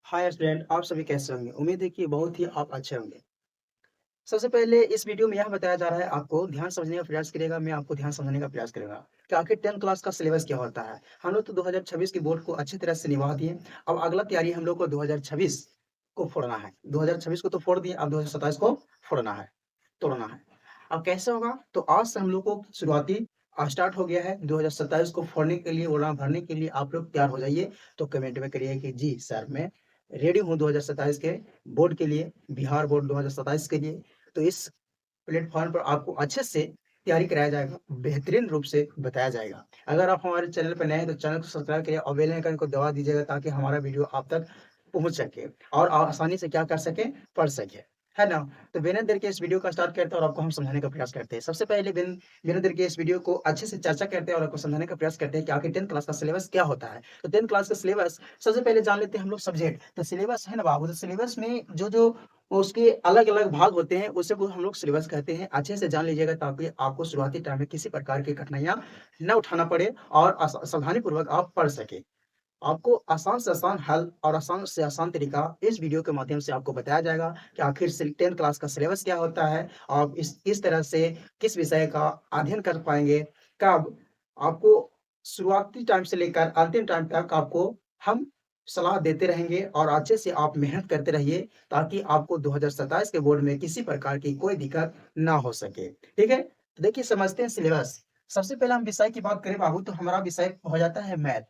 Hi student, आप सभी कैसे होंगे? उम्मीद है कि बहुत ही आप अच्छे होंगे। सबसे पहले इस वीडियो में यह बताया जा रहा है आपको ध्यान समझने का प्रयास करिएगा, मैं आपको ध्यान समझने का प्रयास करूँगा कि आखिर 10th क्लास का सिलेबस क्या होता है। हम लोग तो 2026 की बोर्ड को अच्छी तरह से निभा दिए। अब अगला तैयारी हम लोग को 2026 को फोड़ना है। 2026 को तो फोड़ दिए, अब 2027 को फोड़ना है, तोड़ना है। अब कैसे होगा? तो आज से हम लोग को शुरुआती स्टार्ट हो गया है। 2027 को फोड़ने के लिए, उड़ान भरने के लिए आप लोग तैयार हो जाइए। तो कमेंट में करिए कि जी सर, मैं रेडी हूँ 2027 के बोर्ड के लिए, बिहार बोर्ड 2027 के लिए। तो इस प्लेटफ़ॉर्म पर आपको अच्छे से तैयारी कराया जाएगा, बेहतरीन रूप से बताया जाएगा। अगर आप हमारे चैनल पे नए हैं तो चैनल को सब्सक्राइब करिए और बेल आइकन को दबा दीजिएगा ताकि हमारा वीडियो आप तक पहुँच सके और आसानी से क्या कर सकें, पढ़ सकें। है ना? तो बिना देर के इस वीडियो का स्टार्ट करते हैं और आपको हम समझाने का प्रयास करते हैं। सबसे पहले बिना देर के इस वीडियो को अच्छे से चर्चा करते हैं और आपको समझाने का प्रयास करते हैं कि आखिर 10th क्लास का सिलेबस क्या होता है। तो 10th क्लास का सिलेबस सबसे पहले जान लेते हैं हम लोग सब्जेक्ट। तो सिलेबस है ना बाबू, तो सिलेबस में जो-जो उसके अलग-अलग भाग होते हैं, उसे को हम लोग सिलेबस कहते हैं। अच्छे से जान लीजिएगा ताकि आपको शुरुआती टाइम में किसी प्रकार की कठिनाइयाँ ना उठाना पड़े और सावधानीपूर्वक आप पढ़ सकें। आपको आसान से आसान हल और आसान से आसान तरीका इस वीडियो के माध्यम से आपको बताया जाएगा कि आखिर 10th क्लास का सिलेबस क्या होता है। आप इस तरह से किस विषय का अध्ययन कर पाएँगे, कब आपको शुरुआती टाइम से लेकर अंतिम टाइम तक आपको हम सलाह देते रहेंगे और अच्छे से आप मेहनत करते रहिए ताकि आपको 2027 के बोर्ड में किसी प्रकार की कोई दिक्कत ना हो सके। ठीक है? तो देखिए समझते हैं सिलेबस। सबसे पहले हम विषय की बात करें बाबू, तो हमारा विषय हो जाता है मैथ।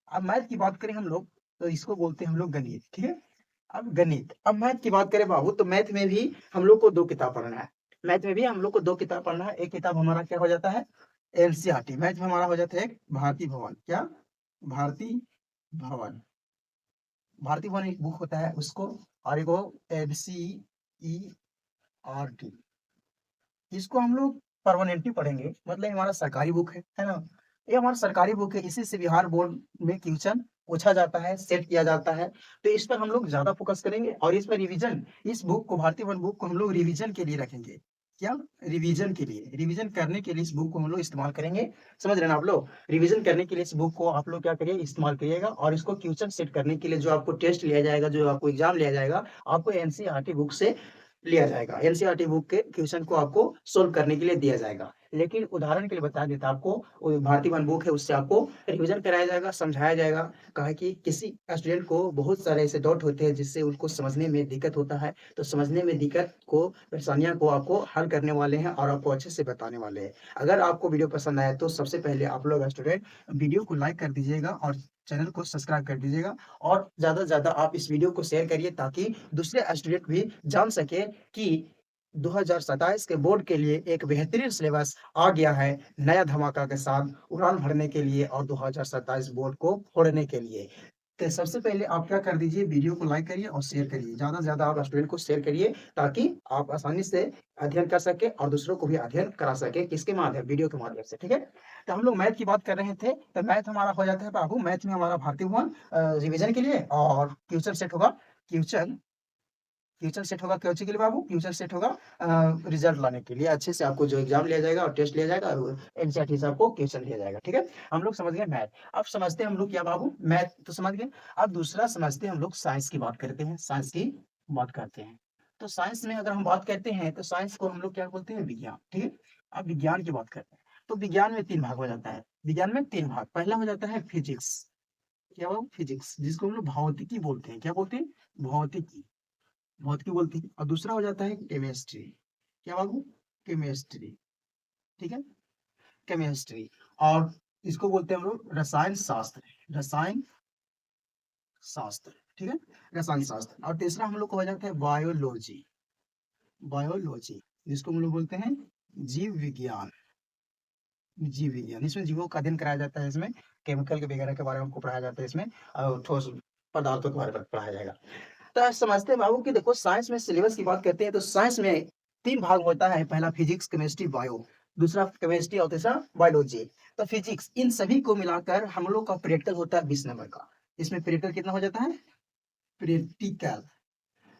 अब मैथ की बात करें हम लोग, तो इसको बोलते हैं हम लोग गणित, ठीक है? अब गणित, अब मैथ की बात करें बाबू, तो मैथ में भी हम लोग को 2 किताब पढ़ना है। मैथ में भी हम लोग को 2 किताब पढ़ना है। एक किताब हमारा क्या हो जाता है? एनसीईआरटी। मैथ में हमारा हो जाता है एक भारती भवन। क्या? भारती भवन। भारती भवन एक बुक होता है उसको, और एक वो एनसीईआरटी। इसको हम लोग परमानेंटली पढ़ेंगे, मतलब ये हमारा सरकारी बुक है ना? ये हमारा सरकारी बुक है, इसी से बिहार बोर्ड में क्वेश्चन पूछा जाता है, सेट किया जाता है। तो इस पर हम लोग ज़्यादा फोकस करेंगे और इस पर रिवीजन, इस बुक को, भारतीय वन बुक को हम लोग रिवीजन के लिए रखेंगे। क्या? रिवीजन के लिए, रिवीजन करने के लिए इस बुक को हम लोग इस्तेमाल करेंगे। समझ रहे हैं ना आप लोग? रिवीजन करने के लिए इस बुक को आप लोग क्या करिए, इस्तेमाल करिएगा और इसको क्वेश्चन सेट करने के लिए जो आपको टेस्ट लिया जाएगा, जो आपको एग्ज़ाम लिया जाएगा, आपको एनसीईआरटी बुक से लिया जाएगा। एनसीईआरटी बुक के क्वेश्चन को आपको सोल्व करने के लिए दिया जाएगा। लेकिन उदाहरण के लिए बता देता आपको, वो भारतीय वन बुक है, उससे आपको रिवीजन कराया जाएगा, समझाया जाएगा। कहा है कि किसी स्टूडेंट को बहुत सारे ऐसे डाउट होते हैं जिससे उनको समझने में दिक्कत होता है। तो समझने में दिक्कत को, परेशानियाँ को आपको हल करने वाले हैं और आपको अच्छे से बताने वाले हैं। अगर आपको वीडियो पसंद आया तो सबसे पहले आप लोग स्टूडेंट वीडियो को लाइक कर दीजिएगा और चैनल को सब्सक्राइब कर दीजिएगा और ज़्यादा से ज़्यादा आप इस वीडियो को शेयर करिए ताकि दूसरे स्टूडेंट भी जान सके कि 2027 के बोर्ड के लिए एक बेहतरीन सिलेबस आ गया है, नया धमाका के साथ उड़ान भरने के लिए और 2027 बोर्ड को फोड़ने के लिए। तो सबसे पहले आप क्या कर दीजिए, वीडियो को लाइक करिए और शेयर करिए। ज़्यादा से ज़्यादा आप स्टूडेंट को शेयर करिए ताकि आप आसानी से अध्ययन कर सकें और दूसरों को भी अध्ययन करा सकें। किसके माध्यम? वीडियो के माध्यम से, ठीक है? तो हम लोग मैथ की बात कर रहे थे, तो मैथ हमारा हो जाता है बाबू, मैथ में हमारा भारतीय भवन रिवीजन के लिए और क्वेश्चन सेट होगा, क्वेश्चन फ्यूचर सेट होगा क्या के लिए बाबू? फ्यूचर सेट होगा रिजल्ट लाने के लिए। अच्छे से आपको जो एग्ज़ाम लिया जाएगा और टेस्ट लिया जाएगा और एनसीईआरटी से आपको क्वेश्चन दिया जाएगा, ठीक है? हम लोग समझ गए मैथ। अब समझते हैं हम लोग क्या बाबू? मैथ तो समझ गए। अब दूसरा समझते हैं हम लोग, साइंस की बात करते हैं, साइंस की बात करते हैं। तो साइंस में अगर हम बात करते हैं तो साइंस को हम लोग क्या बोलते हैं? विज्ञान, ठीक है? अब विज्ञान की बात करते हैं। तो विज्ञान में 3 भाग हो जाता है। विज्ञान में 3 भाग। पहला हो जाता है फिजिक्स। क्या बाबू? फिजिक्स, जिसको हम लोग भौतिकी बोलते हैं। क्या बोलते हैं? भौतिकी। भौतिकी बोलते हैं। और दूसरा हो जाता है केमिस्ट्री। क्या बाबू? केमिस्ट्री, ठीक है? केमिस्ट्री। और इसको बोलते हैं हम लोग रसायन शास्त्र। रसायन शास्त्र, ठीक है? रसायन शास्त्र। और तीसरा हम लोग को हो जाता है बायोलॉजी। बायोलॉजी, जिसको हम लोग बोलते हैं जीव विज्ञान। जीव विज्ञान, इसमें जीवों का अध्ययन कराया जाता है। इसमें केमिकल के वगैरह के बारे में हमको पढ़ाया जाता है। इसमें ठोस पदार्थों के बारे में पढ़ाया जाएगा। तो आज समझते हैं बाबू कि देखो, साइंस में सिलेबस की बात करते हैं तो साइंस में 3 भाग होता है। पहला फिजिक्स, केमिस्ट्री, बायो। दूसरा केमिस्ट्री और तीसरा बायोलॉजी। तो फिजिक्स, इन सभी को मिलाकर हम लोग का प्रैक्टिकल होता है 20 नंबर का। इसमें प्रैक्टिकल कितना हो जाता है? प्रैक्टिकल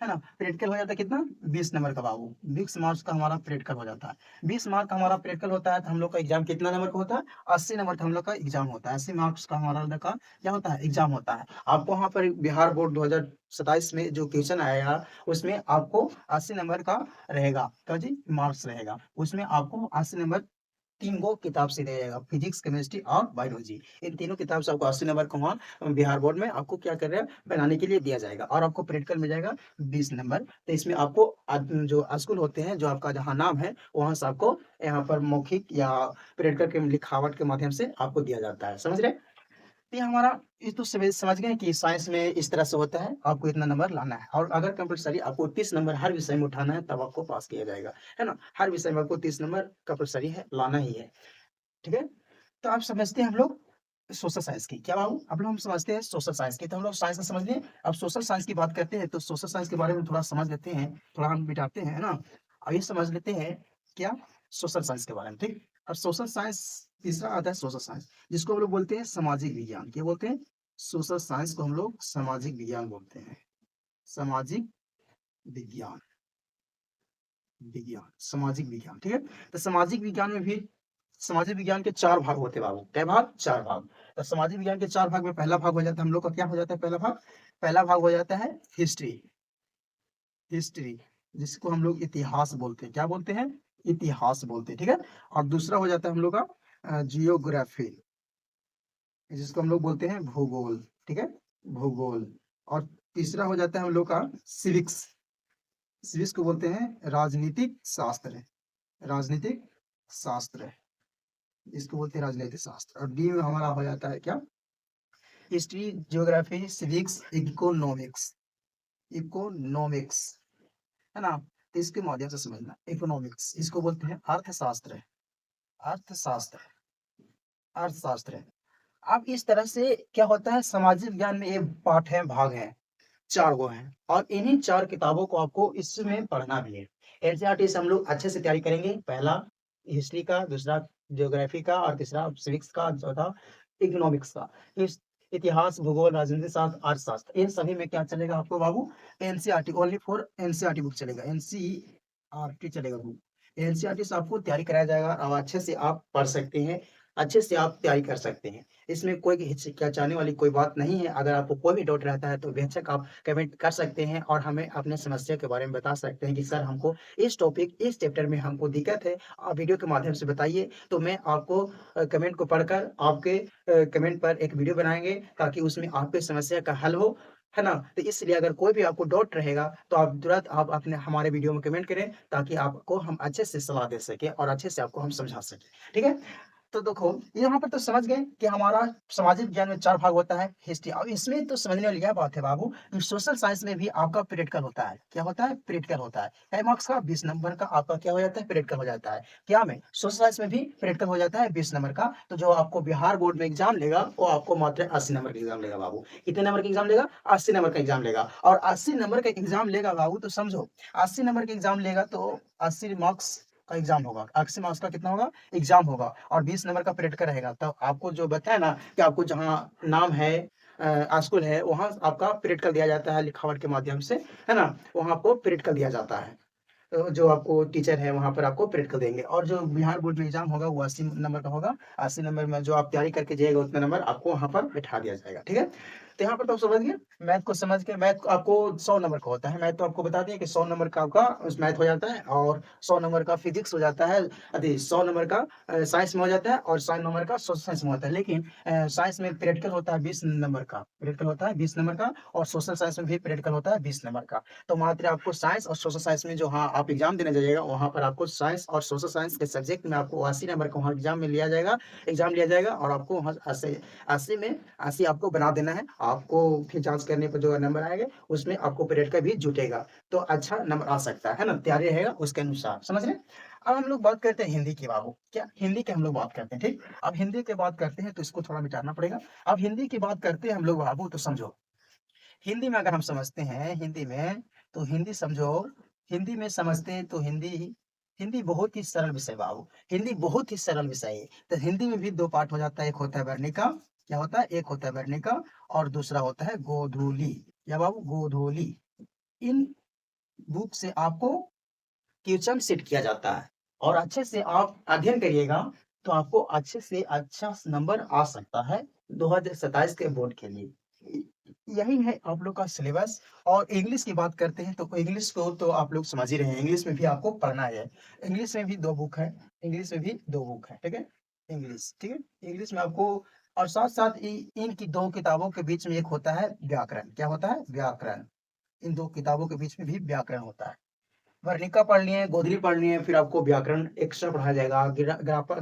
है ना। प्रैक्टिकल हो जाता है कितना, 20 नंबर का बाबू, 20 मार्क्स का हमारा प्रैक्टिकल हो जाता है। 20 मार्क का हमारा प्रैक्टिकल होता है तो हम लोग का एग्जाम कितना नंबर का होता है, 80 नंबर का हम लोग का एग्जाम होता है। 80 मार्क्स का हमारा लोग का क्या होता है, एग्जाम होता है। आपको वहाँ पर बिहार बोर्ड 2027 में जो क्वेश्चन आएगा उसमें आपको 80 नंबर का रहेगा, तो जी मार्क्स रहेगा उसमें आपको 80 नंबर। 3 गो किताब से दिया जाएगा, फिजिक्स, केमिस्ट्री और बायोलॉजी। इन तीनों किताब से आपको 80 नंबर का वहाँ बिहार बोर्ड में आपको क्या कर रहे हैं, बनाने के लिए दिया जाएगा। और आपको प्रैक्टिकल मिल जाएगा 20 नंबर। तो इसमें आपको जो स्कूल होते हैं, जो आपका जहाँ नाम है वहाँ से आपको यहाँ पर मौखिक या प्रैक्टिकल के लिखावट के माध्यम से आपको दिया जाता है, समझ रहे हैं? तो ये हमारा, ये तो समझ गए कि साइंस में इस तरह से होता है, आपको इतना नंबर लाना है। और अगर कंपलसरी आपको 30 नंबर हर विषय में उठाना है तब आपको पास किया जाएगा, है ना। हर विषय में आपको 30 नंबर कंपलसरी है, लाना ही है। ठीक है। तो आप समझते हैं हम लोग सोशल साइंस की, क्या बाबू, अब लोग हम समझते हैं सोशल साइंस की। तो हम लोग साइंस का समझ लिए, अब सोशल साइंस की बात करते हैं। तो सोशल साइंस के बारे में थोड़ा समझ लेते हैं, थोड़ा हम बिठाते हैं, है ना। अभी समझ लेते हैं क्या, सोशल साइंस के बारे में, ठीक। अब सोशल साइंस तीसरा आता है, सोशल साइंस, जिसको हम लोग बोलते हैं सामाजिक विज्ञान। क्या बोलते हैं, सोशल साइंस को हम लोग सामाजिक विज्ञान बोलते हैं। सामाजिक विज्ञान, विज्ञान, सामाजिक विज्ञान, ठीक है। तो सामाजिक विज्ञान में भी, सामाजिक विज्ञान के 4 भाग होते हैं बाबू, क्या भाग, 4 भाग। तो सामाजिक विज्ञान के 4 भाग में पहला भाग हो जाता है हम लोग का, क्या हो जाता है पहला भाग, पहला भाग हो जाता है हिस्ट्री। हिस्ट्री, जिसको हम लोग इतिहास बोलते हैं, क्या बोलते हैं, इतिहास बोलते हैं, ठीक है। और दूसरा हो जाता है हम लोग का जियोग्राफी, जिसको हम लोग बोलते हैं भूगोल, ठीक है, भूगोल। और तीसरा हो जाता है हम लोग का सिविक्स, सिविक्स को बोलते हैं राजनीतिक शास्त्र, राजनीतिक शास्त्र, इसको बोलते हैं राजनीतिक शास्त्र। और डी में हमारा हो जाता है क्या, history, geography, civics, economics, economics, है ना। तो इसके माध्यम से समझना, इकोनॉमिक्स इसको बोलते हैं अर्थशास्त्र, अर्थशास्त्र, अर्थशास्त्र। अब इस तरह से क्या होता है, सामाजिक विज्ञान में एक पाठ है, भाग है, 4 गो हैं। और इन्हीं 4 किताबों को आपको इसमें पढ़ना भी है। एनसीईआरटी से हम लोग अच्छे से तैयारी करेंगे। पहला हिस्ट्री का, दूसरा ज्योग्राफी का, और तीसरा सिविक्स का, चौथा इकोनॉमिक्स का। इस इतिहास, भूगोल, राजनीति शास्त्र, अर्थशास्त्र, इन सभी में क्या चलेगा आपको बाबू, NCERT, only for NCERT book चलेगा, एनसीईआरटी चलेगा बुक। एनसीईआरटी से आपको तैयारी कराया जाएगा और अच्छे से आप पढ़ सकते हैं, अच्छे से आप तैयारी कर सकते हैं। इसमें कोई हिचकिचाने वाली कोई बात नहीं है। अगर आपको कोई भी डाउट रहता है तो बेशक आप कमेंट कर सकते हैं और हमें अपने समस्या के बारे में बता सकते हैं कि सर हमको इस टॉपिक, इस चैप्टर में हमको दिक्कत है, आप वीडियो के माध्यम से बताइए। तो मैं आपको कमेंट को पढ़कर आपके कमेंट पर एक वीडियो बनाएंगे ताकि उसमें आपकी समस्या का हल हो, है ना। तो इसलिए अगर कोई भी आपको डाउट रहेगा तो आप तुरंत आप अपने हमारे वीडियो में कमेंट करें ताकि आपको हम अच्छे से सलाह दे सके और अच्छे से आपको हम समझा सकें, ठीक है। तो देखो, यहाँ पर तो समझ गए कि हमारा सामाजिक विज्ञान में 4 भाग होता है, हिस्ट्री। अब इसमें तो समझने वाली यह बात है बाबू कि सोशल साइंस में भी आपका प्रैक्टिकल होता है, क्या होता है, प्रैक्टिकल होता है। 5 मार्क्स का 20 नंबर का आपका क्या हो जाता है, प्रैक्टिकल हो जाता है। क्या में, सोशल साइंस में भी प्रैक्टिकल हो जाता है 20 नंबर का। तो जो आपको बिहार बोर्ड में एग्जाम लेगा वो आपको मात्र 80 नंबर का एग्जाम लेगा बाबू। कितने नंबर का एग्जाम लेगा, 80 नंबर का एग्जाम लेगा। और 80 नंबर का एग्जाम लेगा बाबू, तो समझो 80 नंबर का एग्जाम लेगा तो 80 मार्क्स का एग्जाम होगा, 80 मार्क्स का कितना होगा, एग्जाम होगा। और 20 नंबर का प्रैक्टिकल रहेगा। तो आपको जो बताया ना कि आपको जहाँ नाम है, स्कूल है, वहाँ आपका प्रैक्टिकल दिया जाता है लिखावट के माध्यम से, है ना। वहाँ आपको प्रैक्टिकल दिया जाता है। जो आपको टीचर है वहाँ पर आपको प्रैक्टिकल देंगे। और जो बिहार बोर्ड में एग्जाम होगा वो 80 नंबर का होगा। 80 नंबर में जो आप तैयारी करके जाइएगा उतना नंबर आपको वहाँ पर बैठा दिया जाएगा, ठीक है। तो यहाँ पर तो आप समझ गए, मैथ को समझ के, मैथ आपको 100 नंबर का होता है। मैथ तो आपको बता दिया कि 100 नंबर का आपका उस मैथ हो जाता है। और 100 नंबर का फिजिक्स हो जाता है, अरे 100 नंबर का साइंस में हो जाता है, और 100 नंबर का सोशल साइंस में होता है। लेकिन साइंस में प्रैक्टिकल होता है 20 नंबर का, प्रैक्टिकल होता है 20 नंबर का। और सोशल साइंस में भी प्रैक्टिकल होता है 20 नंबर का। तो मात्र आपको साइंस और सोशल साइंस में जो, हाँ, आप एग्जाम देने जाइएगा वहाँ पर आपको साइंस और सोशल साइंस के सब्जेक्ट में आपको 80 नंबर का वहाँ एग्जाम में लिया जाएगा, एग्जाम लिया जाएगा। और आपको वहाँ 80 80 में 80 आपको बना देना है। आपको फिर जांच करने पर जो नंबर आएगा उसमें आपको पीरियड का भी जुटेगा, तो अच्छा नंबर आ सकता है ना, तैयारी रहेगा उसके अनुसार, समझ रहे। अब हम लोग बात करते हैं हिंदी की बाबू, क्या हिंदी की हम लोग बात करते हैं, ठीक। अब हिंदी की बात करते हैं तो इसको थोड़ा मिटाना पड़ेगा। अब हिंदी की बात करते हैं हम लोग बाबू, तो समझो हिंदी में अगर हम समझते हैं, हिंदी में, तो हिंदी समझो, हिंदी में समझते हैं तो हिंदी, हिंदी बहुत ही सरल विषय बाबू, हिंदी बहुत ही सरल विषय है। तो हिंदी में भी 2 पार्ट हो जाता है, एक होता है वर्णिका, क्या होता है, एक होता है वर्णिका, और दूसरा होता है गोधूली, क्या बाबू, गोधूली। इन बुक से आपको क्वेश्चन सेट किया जाता है और अच्छे से आप अध्ययन करिएगा तो आपको अच्छे से अच्छा नंबर आ सकता है 2027 के बोर्ड के लिए। यही है आप लोग का सिलेबस। और इंग्लिश की बात करते हैं तो इंग्लिश को तो आप लोग समझ ही रहे हैं, इंग्लिश में भी आपको पढ़ना है। इंग्लिश में भी 2 बुक है, इंग्लिश में भी 2 बुक है, ठीक है? इंग्लिश, ठीक है? इंग्लिश में आपको और साथ-साथ इनकी 2 किताबों के बीच में एक होता है व्याकरण। क्या होता है? व्याकरण। इन 2 किताबों के बीच में भी व्याकरण होता है। वर्णिका पढ़नी है, गोधली पढ़नी है, फिर आपको व्याकरण एक्स्ट्रा पढ़ाया जाएगा। ग्राफर